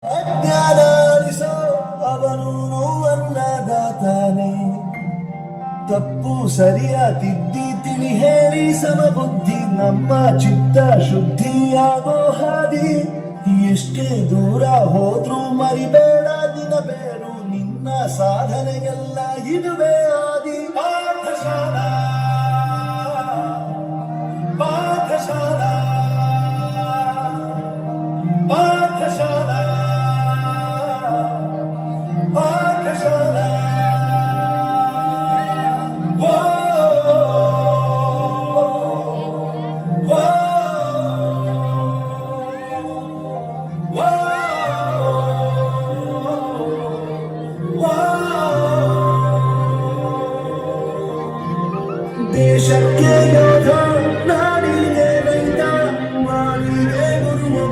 ಅಜ್ಞಾನಿಸೋ ಅವನು ನೋವನ್ನದಾತಾನೆ ತಪ್ಪು ಸರಿಯ ತಿದ್ದಿ ತಿಳಿ ಹೇಳಿ ಸಮಬುದ್ಧಿ ನಮ್ಮ ಚಿತ್ತ ಶುದ್ಧಿಯಾಗೋ ಹಾದಿ ಎಷ್ಟೇ ದೂರ ಹೋದ್ರೂ ಮರಿಬೇಡ ದಿನ ಬೇರು ನಿನ್ನ ಸಾಧನೆಗೆಲ್ಲ ಇದುವೇ ಆದಿ ಪಾಠಶಾಲಾ ಪಾಠಶಾಲಾ ಪಾಠಶಾಲಾ ಪಾಠಶಾಲಾ ದೇಶಕ್ಕೆ ಯೋಧ ನಾಡಿಗೆ ರೈತ ಮಾರಿಗೆ ಗುರು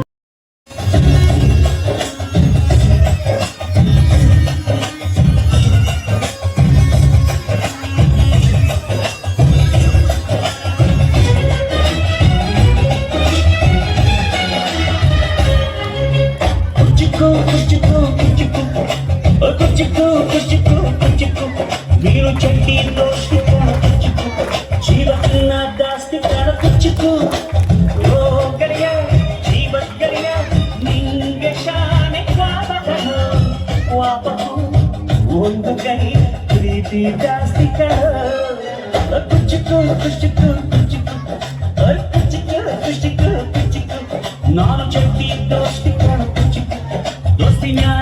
వీరు చంటి దోస్తి కుచ్చుకు జీవన దాస్తి కడ కుచ్చుకు ఓ గడియ జీవన గడియ నింగే ಶಾನೆ ಕಾಬದನ ವಾಪಕು ಒಂದು ಗಡಿ ಪ್ರೀತಿ ಜಾಸ್ತಿ ಕಡ ಕುಚ್ಚಿಕು ಕುಚ್ಚಿಕು ಕುಚ್ಚಿಕು ಕುಚ್ಚಿಕು ಕುಚ್ಚಿಕು ಕುಚ್ಚಿಕು ನಾನು ಚಂಟಿ ದೋಸ್ತಿ ಕಡ ಕುಚ್ಚಿಕು ದೋಸ್ತಿ ಮ್ಯಾ